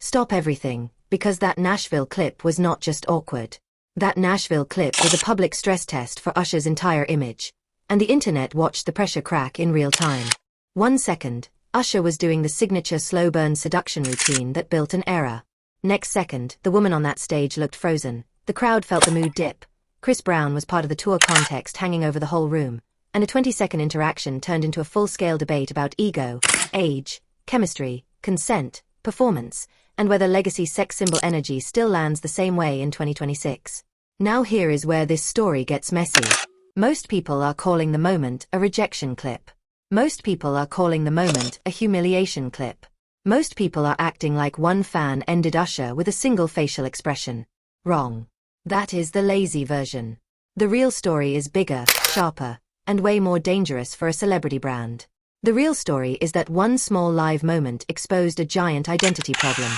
Stop everything, because that Nashville clip was not just awkward. That Nashville clip was a public stress test for Usher's entire image. And the internet watched the pressure crack in real time. 1 second, Usher was doing the signature slow burn seduction routine that built an era. Next second, the woman on that stage looked frozen. The crowd felt the mood dip. Chris Brown was part of the tour context hanging over the whole room. And a 20-second interaction turned into a full-scale debate about ego, age, chemistry, consent, performance, and whether legacy sex symbol energy still lands the same way in 2026. Now here is where this story gets messy. Most people are calling the moment a rejection clip. Most people are calling the moment a humiliation clip. Most people are acting like one fan ended Usher with a single facial expression. Wrong. That is the lazy version. The real story is bigger, sharper, and way more dangerous for a celebrity brand. The real story is that one small live moment exposed a giant identity problem.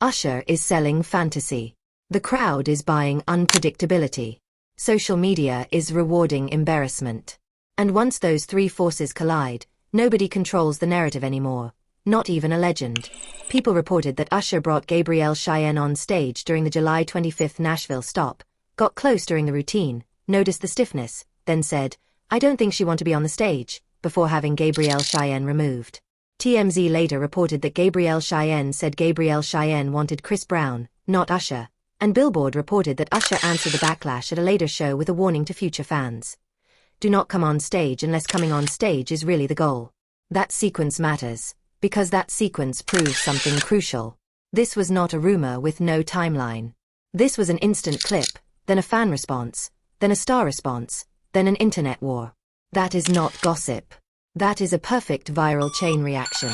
Usher is selling fantasy. The crowd is buying unpredictability. Social media is rewarding embarrassment. And once those three forces collide, nobody controls the narrative anymore, not even a legend. People reported that Usher brought Gabrielle Cheyenne on stage during the July 25 Nashville stop, got close during the routine, noticed the stiffness, then said, "I don't think she want to be on the stage," before having Gabrielle Cheyenne removed. TMZ later reported that Gabrielle Cheyenne said Gabrielle Cheyenne wanted Chris Brown, not Usher, and Billboard reported that Usher answered the backlash at a later show with a warning to future fans. Do not come on stage unless coming on stage is really the goal. That sequence matters, because that sequence proves something crucial. This was not a rumor with no timeline. This was an instant clip, then a fan response, then a star response, then an internet war. That is not gossip. That is a perfect viral chain reaction.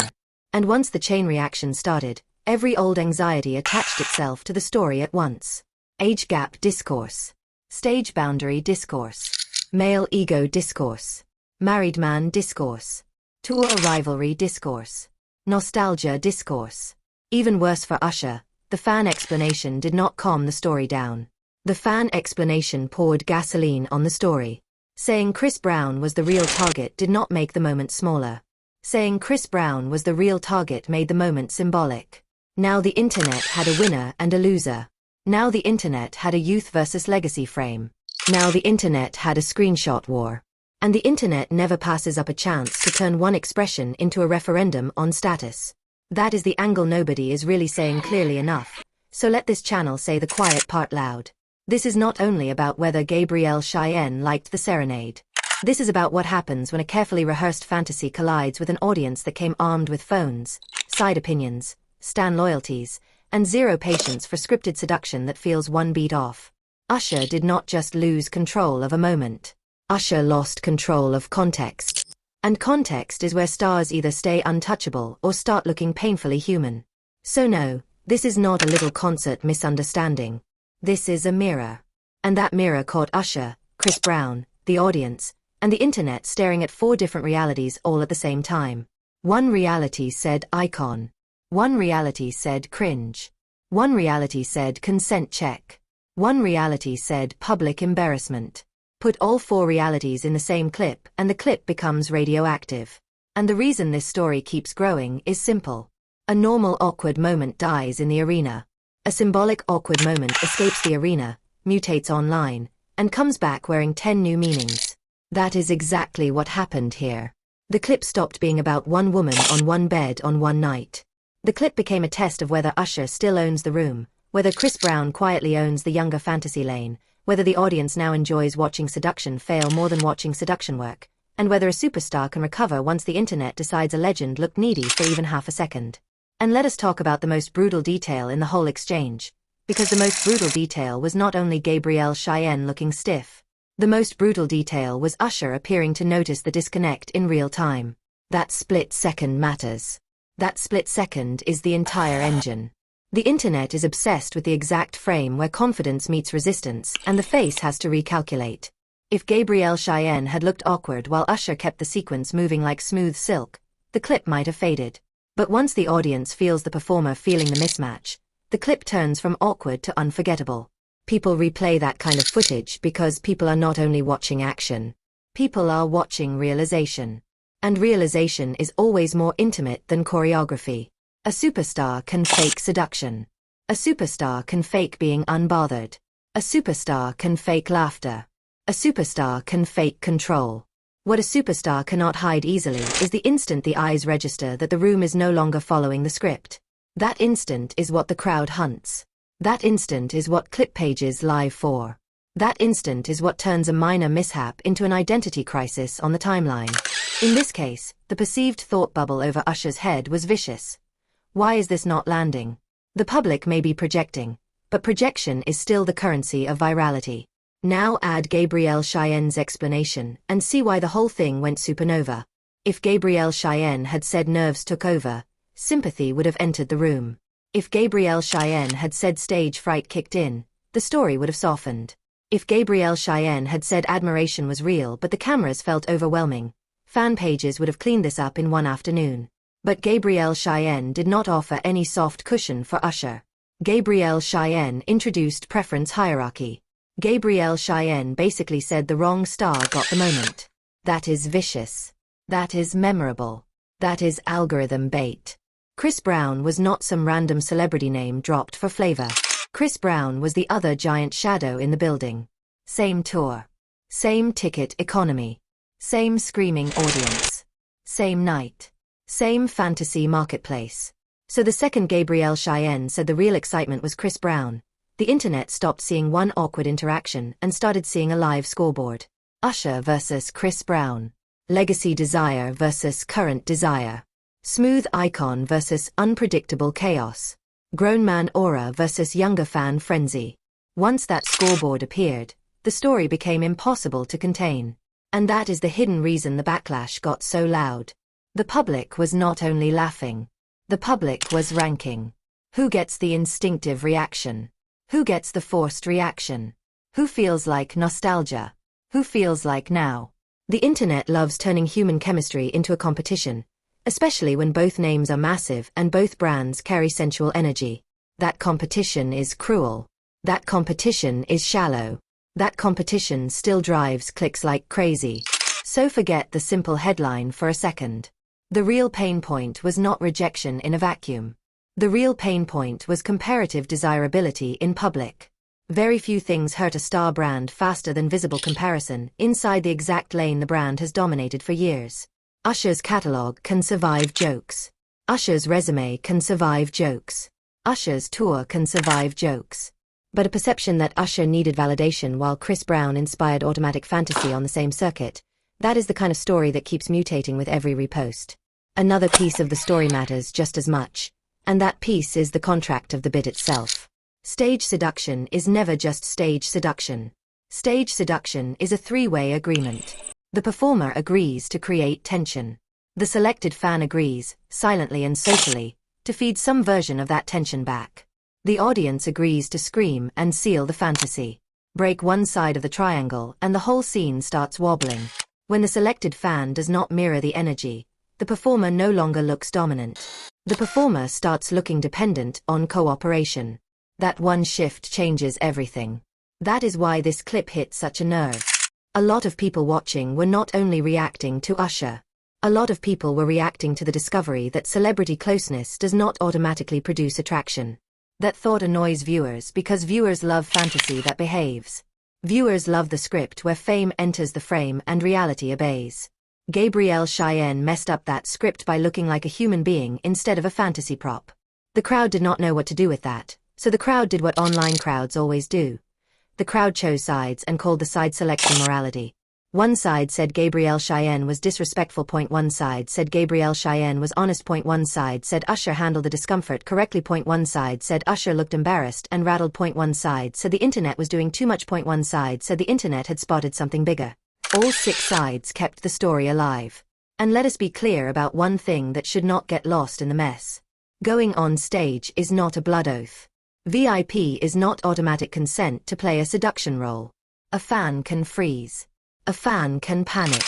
And once the chain reaction started, every old anxiety attached itself to the story at once. Age gap discourse. Stage boundary discourse. Male ego discourse. Married man discourse. Tour rivalry discourse. Nostalgia discourse. Even worse for Usher, the fan explanation did not calm the story down. The fan explanation poured gasoline on the story. Saying Chris Brown was the real target did not make the moment smaller. Saying Chris Brown was the real target made the moment symbolic. Now the internet had a winner and a loser. Now the internet had a youth versus legacy frame. Now the internet had a screenshot war. And the internet never passes up a chance to turn one expression into a referendum on status. That is the angle nobody is really saying clearly enough. So let this channel say the quiet part loud. This is not only about whether Gabrielle Cheyenne liked the serenade. This is about what happens when a carefully rehearsed fantasy collides with an audience that came armed with phones, side opinions, stan loyalties, and zero patience for scripted seduction that feels one beat off. Usher did not just lose control of a moment. Usher lost control of context. And context is where stars either stay untouchable or start looking painfully human. So no, this is not a little concert misunderstanding. This is a mirror. And that mirror caught Usher, Chris Brown, the audience, and the internet staring at 4 different realities all at the same time. One reality said icon. One reality said cringe. One reality said consent check. One reality said public embarrassment. Put all 4 realities in the same clip and the clip becomes radioactive. And the reason this story keeps growing is simple. A normal awkward moment dies in the arena. A symbolic awkward moment escapes the arena, mutates online, and comes back wearing 10 new meanings. That is exactly what happened here. The clip stopped being about one woman on one bed on one night. The clip became a test of whether Usher still owns the room, whether Chris Brown quietly owns the younger fantasy lane, whether the audience now enjoys watching seduction fail more than watching seduction work, and whether a superstar can recover once the internet decides a legend looked needy for even half a second. And let us talk about the most brutal detail in the whole exchange. Because the most brutal detail was not only Gabrielle Cheyenne looking stiff. The most brutal detail was Usher appearing to notice the disconnect in real time. That split second matters. That split second is the entire engine. The internet is obsessed with the exact frame where confidence meets resistance and the face has to recalculate. If Gabrielle Cheyenne had looked awkward while Usher kept the sequence moving like smooth silk, the clip might have faded. But once the audience feels the performer feeling the mismatch, the clip turns from awkward to unforgettable. People replay that kind of footage because people are not only watching action. People are watching realization. And realization is always more intimate than choreography. A superstar can fake seduction. A superstar can fake being unbothered. A superstar can fake laughter. A superstar can fake control. What a superstar cannot hide easily is the instant the eyes register that the room is no longer following the script. That instant is what the crowd hunts. That instant is what clip pages live for. That instant is what turns a minor mishap into an identity crisis on the timeline. In this case, the perceived thought bubble over Usher's head was vicious. Why is this not landing? The public may be projecting, but projection is still the currency of virality. Now add Gabrielle Cheyenne's explanation and see why the whole thing went supernova. If Gabrielle Cheyenne had said nerves took over, sympathy would have entered the room. If Gabrielle Cheyenne had said stage fright kicked in, the story would have softened. If Gabrielle Cheyenne had said admiration was real but the cameras felt overwhelming, fan pages would have cleaned this up in one afternoon. But Gabrielle Cheyenne did not offer any soft cushion for Usher. Gabrielle Cheyenne introduced preference hierarchy. Gabrielle Cheyenne basically said the wrong star got the moment. That is vicious. That is memorable. That is algorithm bait. Chris Brown was not some random celebrity name dropped for flavor. Chris Brown was the other giant shadow in the building. Same tour. Same ticket economy. Same screaming audience. Same night. Same fantasy marketplace. So the second Gabrielle Cheyenne said the real excitement was Chris Brown, the internet stopped seeing one awkward interaction and started seeing a live scoreboard. Usher versus Chris Brown. Legacy desire versus current desire. Smooth icon versus unpredictable chaos. Grown man aura versus younger fan frenzy. Once that scoreboard appeared, the story became impossible to contain. And that is the hidden reason the backlash got so loud. The public was not only laughing. The public was ranking. Who gets the instinctive reaction? Who gets the forced reaction? Who feels like nostalgia? Who feels like now? The internet loves turning human chemistry into a competition, especially when both names are massive and both brands carry sensual energy. That competition is cruel. That competition is shallow. That competition still drives clicks like crazy. So forget the simple headline for a second. The real pain point was not rejection in a vacuum. The real pain point was comparative desirability in public. Very few things hurt a star brand faster than visible comparison inside the exact lane the brand has dominated for years. Usher's catalog can survive jokes. Usher's resume can survive jokes. Usher's tour can survive jokes. But a perception that Usher needed validation while Chris Brown inspired automatic fantasy on the same circuit, that is the kind of story that keeps mutating with every repost. Another piece of the story matters just as much, and that piece is the contract of the bit itself. Stage seduction is never just stage seduction. Stage seduction is a three-way agreement. The performer agrees to create tension. The selected fan agrees, silently and socially, to feed some version of that tension back. The audience agrees to scream and seal the fantasy. Break one side of the triangle and the whole scene starts wobbling. When the selected fan does not mirror the energy, the performer no longer looks dominant. The performer starts looking dependent on cooperation. That one shift changes everything. That is why this clip hit such a nerve. A lot of people watching were not only reacting to Usher. A lot of people were reacting to the discovery that celebrity closeness does not automatically produce attraction. That thought annoys viewers because viewers love fantasy that behaves. Viewers love the script where fame enters the frame and reality obeys. Gabrielle Cheyenne messed up that script by looking like a human being instead of a fantasy prop. The crowd did not know what to do with that, so the crowd did what online crowds always do. The crowd chose sides and called the side selection morality. One side said Gabrielle Cheyenne was disrespectful. One side said Gabrielle Cheyenne was honest. One side said Usher handled the discomfort correctly. One side said Usher looked embarrassed and rattled. One side said the internet was doing too much. One side said the internet had spotted something bigger. All six sides kept the story alive. And let us be clear about one thing that should not get lost in the mess. Going on stage is not a blood oath. VIP is not automatic consent to play a seduction role. A fan can freeze. A fan can panic.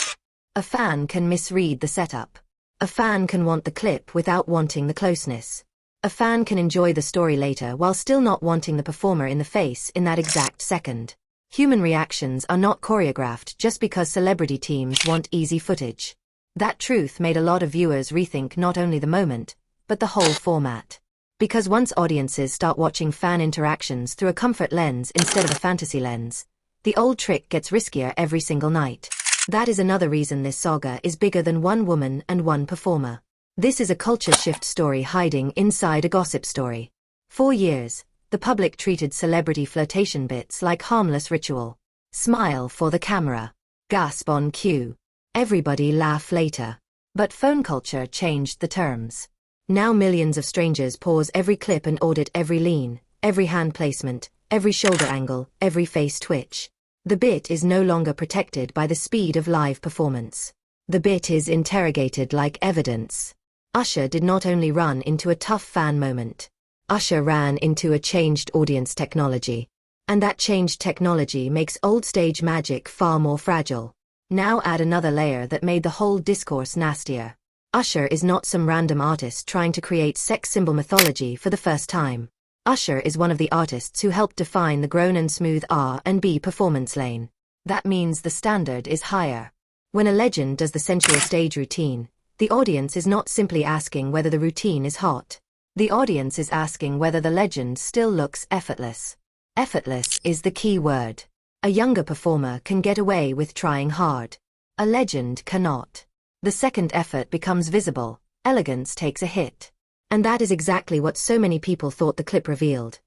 A fan can misread the setup. A fan can want the clip without wanting the closeness. A fan can enjoy the story later while still not wanting the performer in the face in that exact second. Human reactions are not choreographed just because celebrity teams want easy footage. That truth made a lot of viewers rethink not only the moment, but the whole format. Because once audiences start watching fan interactions through a comfort lens instead of a fantasy lens, the old trick gets riskier every single night. That is another reason this saga is bigger than one woman and one performer. This is a culture shift story hiding inside a gossip story. For years, the public treated celebrity flirtation bits like harmless ritual. Smile for the camera. Gasp on cue. Everybody laugh later. But phone culture changed the terms. Now millions of strangers pause every clip and audit every lean, every hand placement, every shoulder angle, every face twitch. The bit is no longer protected by the speed of live performance. The bit is interrogated like evidence. Usher did not only run into a tough fan moment. Usher ran into a changed audience technology. And that changed technology makes old stage magic far more fragile. Now add another layer that made the whole discourse nastier. Usher is not some random artist trying to create sex symbol mythology for the first time. Usher is one of the artists who helped define the grown and smooth R&B performance lane. That means the standard is higher. When a legend does the sensual stage routine, the audience is not simply asking whether the routine is hot. The audience is asking whether the legend still looks effortless. Effortless is the key word. A younger performer can get away with trying hard. A legend cannot. The second effort becomes visible, elegance takes a hit. And that is exactly what so many people thought the clip revealed.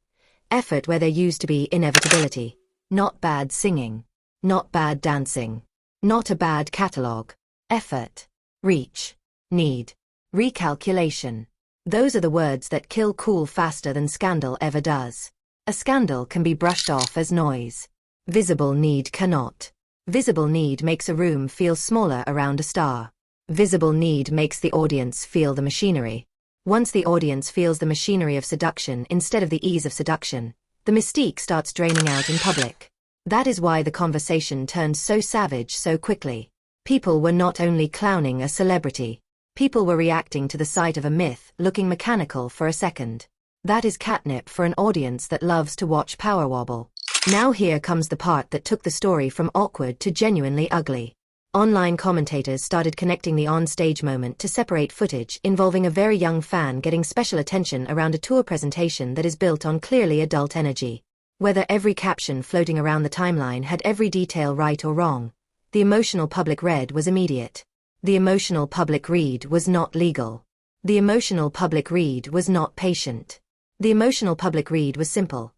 Effort where there used to be inevitability. Not bad singing. Not bad dancing. Not a bad catalogue. Effort. Reach. Need. Recalculation. Those are the words that kill cool faster than scandal ever does. A scandal can be brushed off as noise. Visible need cannot. Visible need makes a room feel smaller around a star. Visible need makes the audience feel the machinery. Once the audience feels the machinery of seduction instead of the ease of seduction, the mystique starts draining out in public. That is why the conversation turned so savage so quickly. People were not only clowning a celebrity. People were reacting to the sight of a myth looking mechanical for a second. That is catnip for an audience that loves to watch power wobble. Now here comes the part that took the story from awkward to genuinely ugly. Online commentators started connecting the on-stage moment to separate footage involving a very young fan getting special attention around a tour presentation that is built on clearly adult energy. Whether every caption floating around the timeline had every detail right or wrong, the emotional public read was immediate. The emotional public read was not legal. The emotional public read was not patient. The emotional public read was simple.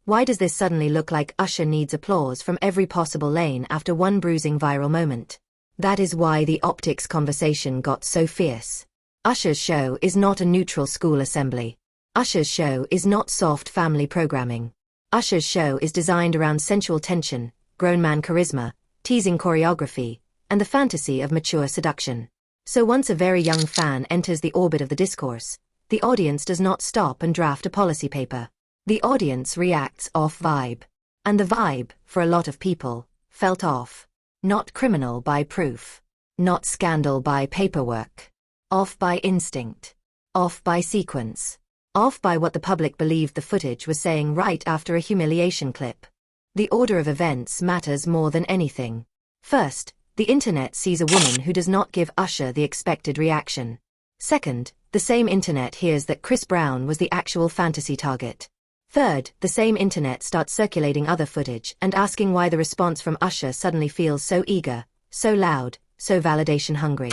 Why does this suddenly look like Usher needs applause from every possible lane after one bruising viral moment? That is why the optics conversation got so fierce. Usher's show is not a neutral school assembly. Usher's show is not soft family programming. Usher's show is designed around sensual tension, grown man charisma, teasing choreography, and the fantasy of mature seduction. So once a very young fan enters the orbit of the discourse, the audience does not stop and draft a policy paper. The audience reacts off vibe. And the vibe, for a lot of people, felt off. Not criminal by proof. Not scandal by paperwork. Off by instinct. Off by sequence. Off by what the public believed the footage was saying right after a humiliation clip. The order of events matters more than anything. First, the internet sees a woman who does not give Usher the expected reaction. Second, the same internet hears that Chris Brown was the actual fantasy target. Third, the same internet starts circulating other footage and asking why the response from Usher suddenly feels so eager, so loud, so validation hungry.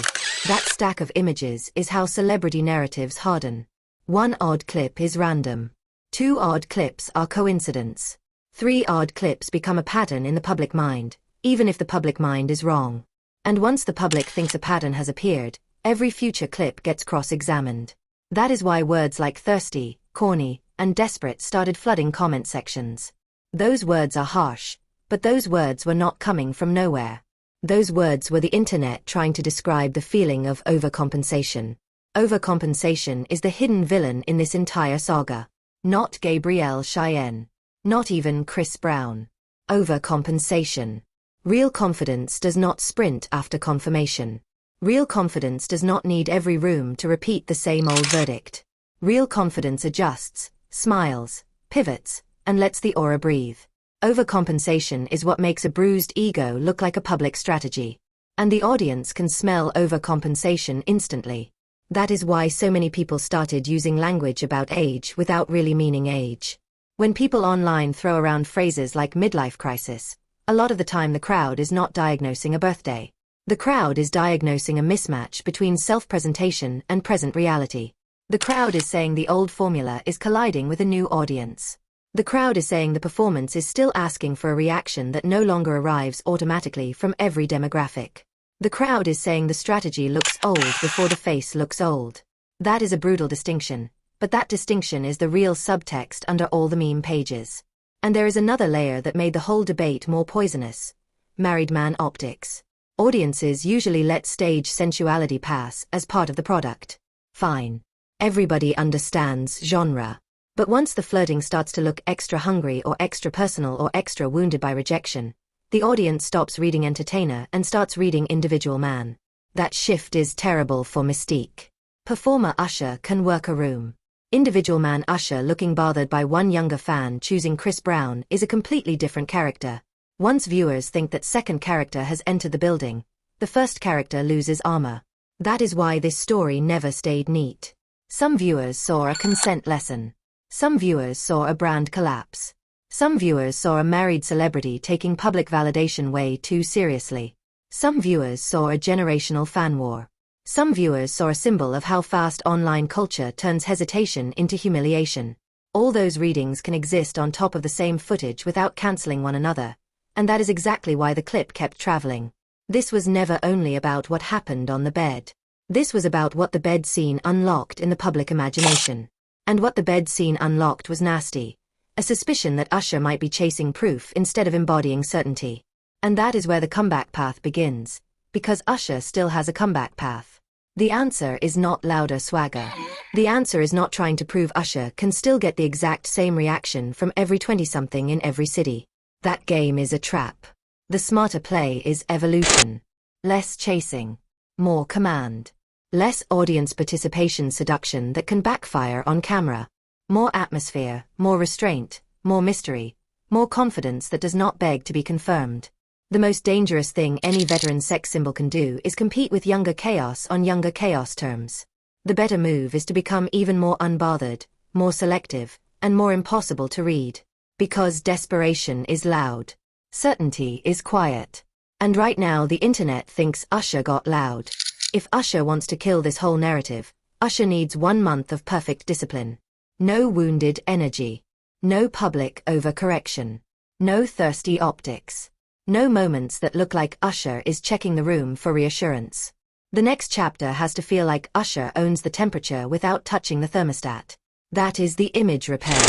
That stack of images is how celebrity narratives harden. One odd clip is random. Two odd clips are coincidence. Three odd clips become a pattern in the public mind, even if the public mind is wrong. And once the public thinks a pattern has appeared, every future clip gets cross-examined. That is why words like thirsty, corny, and desperate started flooding comment sections. Those words are harsh, but those words were not coming from nowhere. Those words were the internet trying to describe the feeling of overcompensation. Overcompensation is the hidden villain in this entire saga. Not Gabrielle Cheyenne. Not even Chris Brown. Overcompensation. Real confidence does not sprint after confirmation. Real confidence does not need every room to repeat the same old verdict. Real confidence adjusts, smiles, pivots, and lets the aura breathe. Overcompensation is what makes a bruised ego look like a public strategy. And the audience can smell overcompensation instantly. That is why so many people started using language about age without really meaning age. When people online throw around phrases like midlife crisis, a lot of the time the crowd is not diagnosing a birthday. The crowd is diagnosing a mismatch between self-presentation and present reality. The crowd is saying the old formula is colliding with a new audience. The crowd is saying the performance is still asking for a reaction that no longer arrives automatically from every demographic. The crowd is saying the strategy looks old before the face looks old. That is a brutal distinction, but that distinction is the real subtext under all the meme pages. And there is another layer that made the whole debate more poisonous. Married man optics. Audiences usually let stage sensuality pass as part of the product. Fine. Everybody understands genre. But once the flirting starts to look extra hungry or extra personal or extra wounded by rejection, the audience stops reading entertainer and starts reading individual man. That shift is terrible for mystique. Performer Usher can work a room. Individual man Usher looking bothered by one younger fan choosing Chris Brown is a completely different character. Once viewers think that second character has entered the building, the first character loses armor. That is why this story never stayed neat. Some viewers saw a consent lesson. Some viewers saw a brand collapse. Some viewers saw a married celebrity taking public validation way too seriously. Some viewers saw a generational fan war. Some viewers saw a symbol of how fast online culture turns hesitation into humiliation. All those readings can exist on top of the same footage without cancelling one another, and that is exactly why the clip kept traveling. This was never only about what happened on the bed. This was about what the bed scene unlocked in the public imagination. And what the bed scene unlocked was nasty. A suspicion that Usher might be chasing proof instead of embodying certainty. And that is where the comeback path begins, because Usher still has a comeback path. The answer is not louder swagger. The answer is not trying to prove Usher can still get the exact same reaction from every 20-something in every city. That game is a trap. The smarter play is evolution. Less chasing. More command. Less audience participation seduction that can backfire on camera. More atmosphere, more restraint, more mystery, more confidence that does not beg to be confirmed. The most dangerous thing any veteran sex symbol can do is compete with younger chaos on younger chaos terms. The better move is to become even more unbothered, more selective, and more impossible to read. Because desperation is loud. Certainty is quiet. And right now the internet thinks Usher got loud. If Usher wants to kill this whole narrative, Usher needs 1 month of perfect discipline. No wounded energy. No public overcorrection. No thirsty optics. No moments that look like Usher is checking the room for reassurance. The next chapter has to feel like Usher owns the temperature without touching the thermostat. That is the image repair.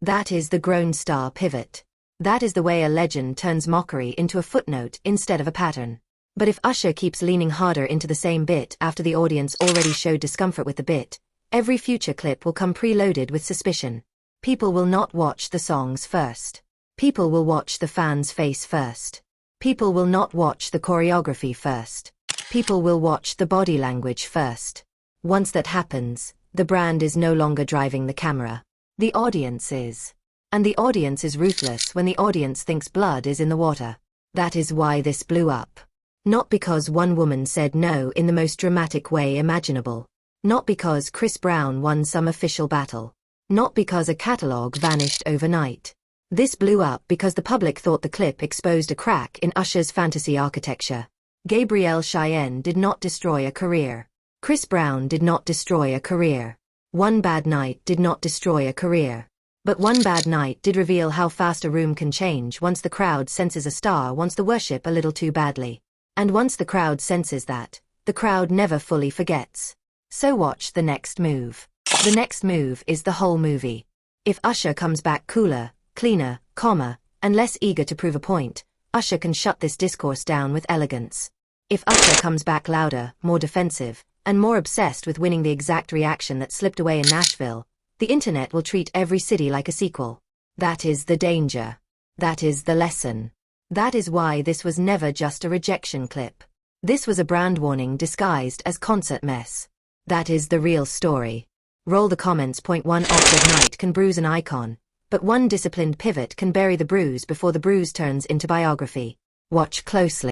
That is the grown star pivot. That is the way a legend turns mockery into a footnote instead of a pattern. But if Usher keeps leaning harder into the same bit after the audience already showed discomfort with the bit, every future clip will come preloaded with suspicion. People will not watch the songs first. People will watch the fan's face first. People will not watch the choreography first. People will watch the body language first. Once that happens, the brand is no longer driving the camera. The audience is. And the audience is ruthless when the audience thinks blood is in the water. That is why this blew up. Not because one woman said no in the most dramatic way imaginable. Not because Chris Brown won some official battle. Not because a catalog vanished overnight. This blew up because the public thought the clip exposed a crack in Usher's fantasy architecture. Gabrielle Cheyenne did not destroy a career. Chris Brown did not destroy a career. One bad night did not destroy a career. But one bad night did reveal how fast a room can change once the crowd senses a star wants the worship a little too badly. And once the crowd senses that, the crowd never fully forgets. So watch the next move. The next move is the whole movie. If Usher comes back cooler, cleaner, calmer, and less eager to prove a point, Usher can shut this discourse down with elegance. If Usher comes back louder, more defensive, and more obsessed with winning the exact reaction that slipped away in Nashville, the internet will treat every city like a sequel. That is the danger. That is the lesson. That is why this was never just a rejection clip. This was a brand warning disguised as concert mess. That is the real story. Roll the comments. One awkward night can bruise an icon, but one disciplined pivot can bury the bruise before the bruise turns into biography. Watch closely.